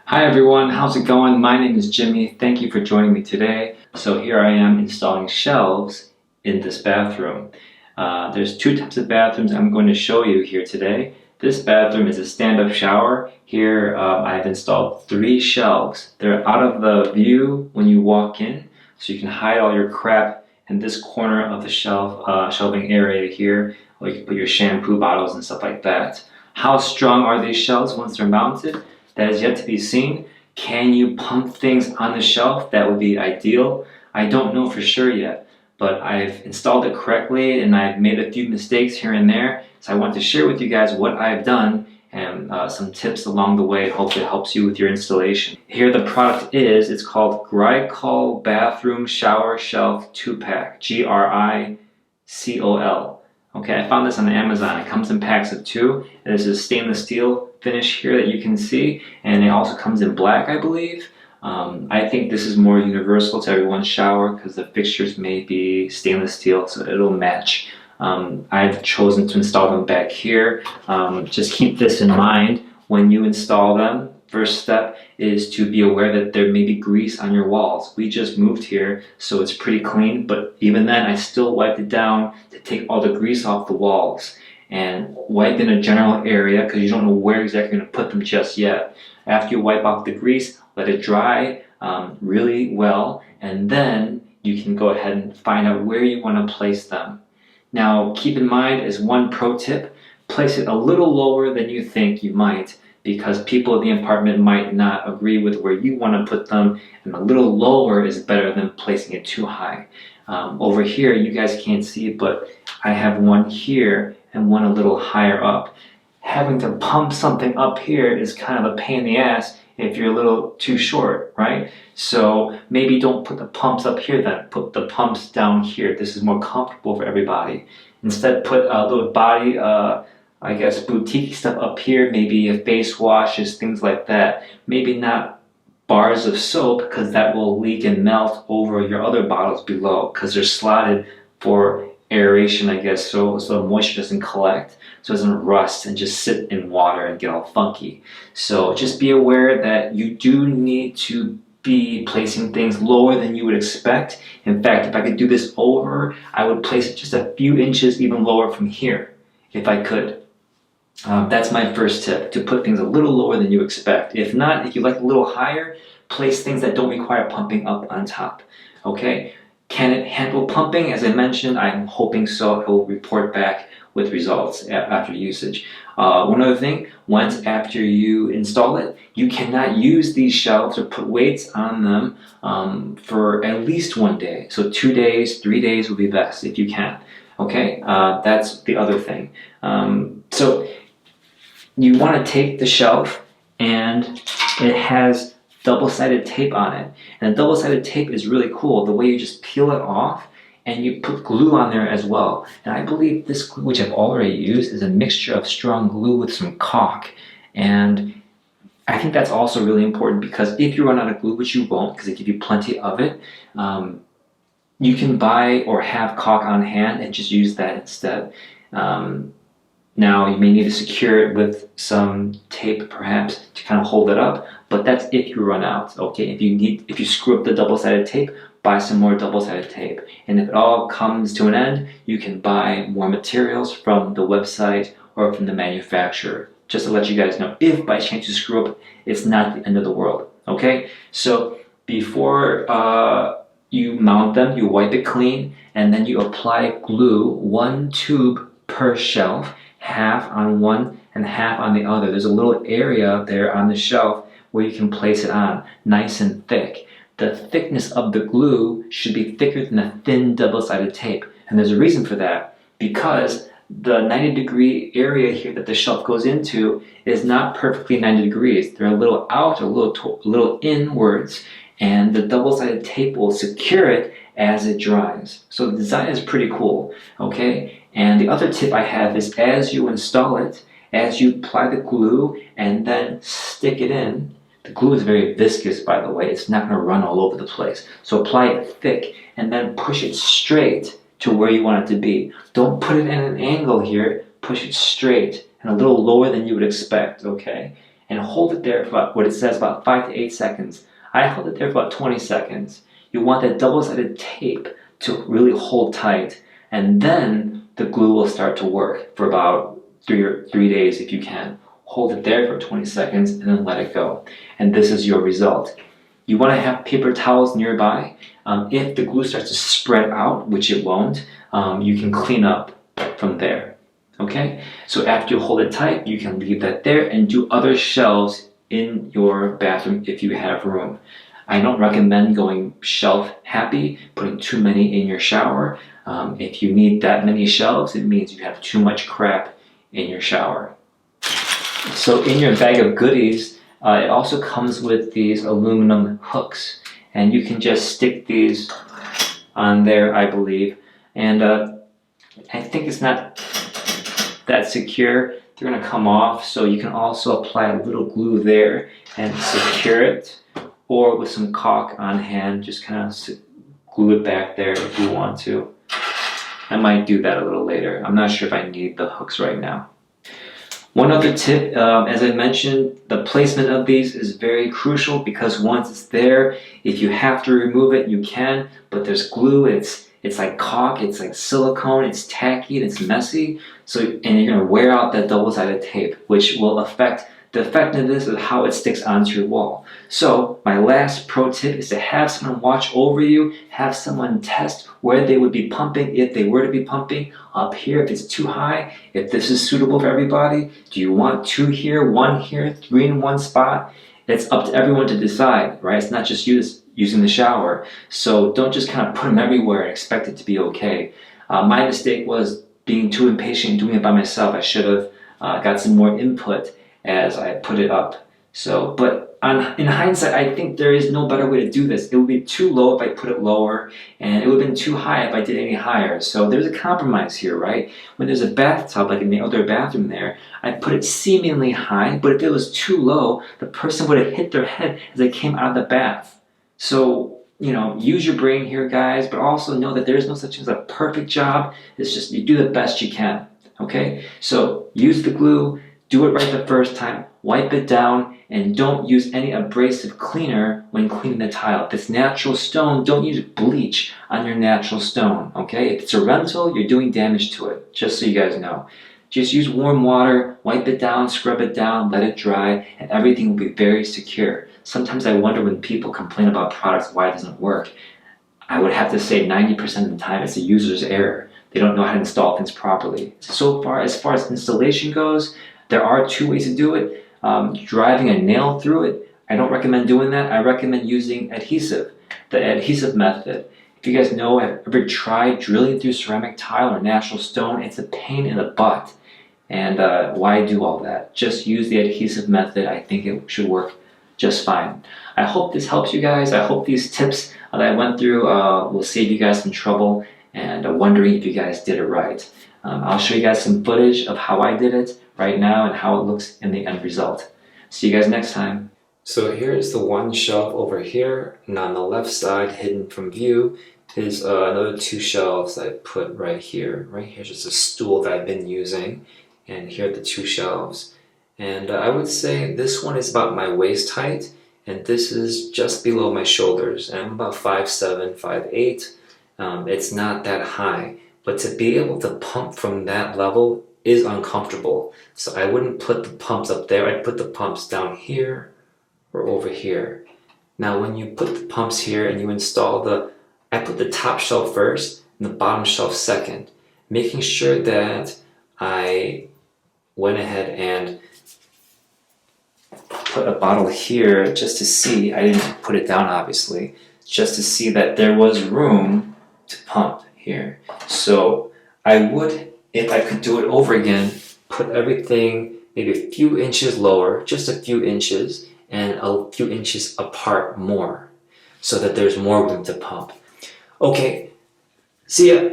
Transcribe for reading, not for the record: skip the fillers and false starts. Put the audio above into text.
Hi everyone, how's it going? My name is Jimmy. Thank you for joining me today. So here I am installing shelves in this bathroom. There's two types of bathrooms I'm going to show you here today. This bathroom is a stand-up shower. Here I've installed three shelves. They're out of the view when you walk in, so you can hide all your crap in this corner of the shelving area here, where you can put your shampoo bottles and stuff like that. How strong are these shelves once they're mounted? That is yet to be seen. Can you pump things on the shelf? That would be ideal. I don't know for sure yet, but I've installed it correctly and I've made a few mistakes here and there. So I want to share with you guys what I've done and some tips along the way. Hope it helps you with your installation. Here the product is, it's called Gricol Bathroom Shower Shelf 2-Pack, Gricol. Okay, I found this on Amazon. It comes in packs of two. There's a stainless steel finish here that you can see, and it also comes in black, I believe. I think this is more universal to everyone's shower because the fixtures may be stainless steel, so it'll match. I've chosen to install them back here. Just keep this in mind when you install them. First step is to be aware that there may be grease on your walls. We just moved here, so it's pretty clean, but even then I still wiped it down to take all the grease off the walls. And wipe in a general area because you don't know where exactly you're going to put them just yet. After you wipe off the grease, let it dry really well, and then you can go ahead and find out where you want to place them. Now keep in mind, as one pro tip, place it a little lower than you think you might, because people in the apartment might not agree with where you want to put them, and a little lower is better than placing it too high. Over here, you guys can't see it, but I have one here and one a little higher up. Having to pump something up here is kind of a pain in the ass if you're a little too short, right? So maybe don't put the pumps up here then, put the pumps down here. This is more comfortable for everybody. Instead, put a little body, I guess, boutique stuff up here, maybe face washes, things like that. Maybe not bars of soap, because that will leak and melt over your other bottles below, because they're slotted for aeration, I guess, so moisture doesn't collect, so it doesn't rust and just sit in water and get all funky. So just be aware that you do need to be placing things lower than you would expect. In fact, if I could do this over, I would place it just a few inches even lower from here, if I could. That's my first tip, to put things a little lower than you expect. If not, if you like a little higher, place things that don't require pumping up on top. Okay? Can it handle pumping? As I mentioned, I'm hoping so. It will report back with results after usage. One other thing, once after you install it, you cannot use these shelves or put weights on them for at least 1 day. So 2 days, 3 days will be best if you can. Okay, that's the other thing. So you want to take the shelf, and it has double-sided tape on it. And double-sided tape is really cool. The way you just peel it off and you put glue on there as well. And I believe this glue, which I've already used, is a mixture of strong glue with some caulk. And I think that's also really important, because if you run out of glue, which you won't because they give you plenty of it, you can buy or have caulk on hand and just use that instead. Now you may need to secure it with some tape perhaps to kind of hold it up, but that's if you run out. Okay, if you screw up the double-sided tape, buy some more double-sided tape. And if it all comes to an end, you can buy more materials from the website or from the manufacturer. Just to let you guys know, if by chance you screw up, it's not the end of the world. Okay, so before you mount them, you wipe it clean, and then you apply glue, 1 tube per shelf, half on one and half on the other. There's a little area there on the shelf where you can place it on, nice and thick. The thickness of the glue should be thicker than the thin double-sided tape. And there's a reason for that, because the 90-degree area here that the shelf goes into is not perfectly 90 degrees. They're a little out, a little inwards, and the double-sided tape will secure it as it dries. So the design is pretty cool, okay? And the other tip I have is, as you install it, as you apply the glue and then stick it in, the glue is very viscous, by the way. It's not going to run all over the place. So apply it thick and then push it straight to where you want it to be. Don't put it in an angle here. Push it straight and a little lower than you would expect, okay? and hold it there for about, what it says, about 5 to 8 seconds. I held it there for about 20 seconds. You want that double-sided tape to really hold tight, and then the glue will start to work for about 3 days if you can. Hold it there for 20 seconds and then let it go. And this is your result. You want to have paper towels nearby. If the glue starts to spread out, which it won't, you can clean up from there. Okay? So after you hold it tight, you can leave that there and do other shelves in your bathroom if you have room. I don't recommend going shelf happy, putting too many in your shower. If you need that many shelves, it means you have too much crap in your shower. So in your bag of goodies, it also comes with these aluminum hooks, and you can just stick these on there, I believe. And I think it's not that secure. They're going to come off, so you can also apply a little glue there and secure it, or with some caulk on hand, just kind of glue it back there if you want to. I might do that a little later. I'm not sure if I need the hooks right now. One other tip, as I mentioned, the placement of these is very crucial, because once it's there, if you have to remove it, you can, but there's glue, it's like caulk, it's like silicone, it's tacky, and it's messy, and you're going to wear out that double-sided tape, which will affect the effectiveness of how it sticks onto your wall. So my last pro tip is to have someone watch over you, have someone test where they would be pumping if they were to be pumping. Up here, if it's too high, if this is suitable for everybody. Do you want 2 here, 1 here, 3 in one spot? It's up to everyone to decide, right? It's not just you using the shower. So don't just kind of put them everywhere and expect it to be okay. My mistake was being too impatient and doing it by myself. I should have got some more input as I put it up. But in hindsight, I think there is no better way to do this. It would be too low if I put it lower, and it would have been too high if I did any higher. So there's a compromise here, right? When there's a bathtub, like in the other bathroom there, I put it seemingly high, but if it was too low, the person would have hit their head as they came out of the bath. So, use your brain here, guys, but also know that there is no such thing as a perfect job. It's just you do the best you can, okay? So use the glue, do it right the first time, wipe it down, and don't use any abrasive cleaner when cleaning the tile. If it's natural stone, don't use bleach on your natural stone, okay? If it's a rental, you're doing damage to it, just so you guys know. Just use warm water, wipe it down, scrub it down, let it dry, and everything will be very secure. Sometimes I wonder when people complain about products why it doesn't work. I would have to say 90% of the time it's a user's error. They don't know how to install things properly. So far, as far as installation goes, there are 2 ways to do it. Driving a nail through it, I don't recommend doing that. I recommend using adhesive, the adhesive method. If you guys know, have ever tried drilling through ceramic tile or natural stone, it's a pain in the butt. And why do all that? Just use the adhesive method. I think it should work just fine. I hope this helps you guys. I hope these tips that I went through will save you guys some trouble and wondering if you guys did it right. I'll show you guys some footage of how I did it right now and how it looks in the end result. See you guys next time. So here is the one shelf over here, and on the left side, hidden from view, is another 2 shelves I put right here. Right here's just a stool that I've been using, and here are the 2 shelves. And I would say this one is about my waist height, and this is just below my shoulders. And I'm about 5'7", 5'8". It's not that high, but to be able to pump from that level is uncomfortable. So I wouldn't put the pumps up there. I'd put the pumps down here or over here. Now when you put the pumps here and you install I put the top shelf first and the bottom shelf second, making sure that I went ahead and put a bottle here just to see. I didn't put it down obviously, just to see that there was room to pump here. So I would, if I could do it over again, put everything maybe a few inches lower, just a few inches, and a few inches apart more, so that there's more room to pump. Okay, see ya.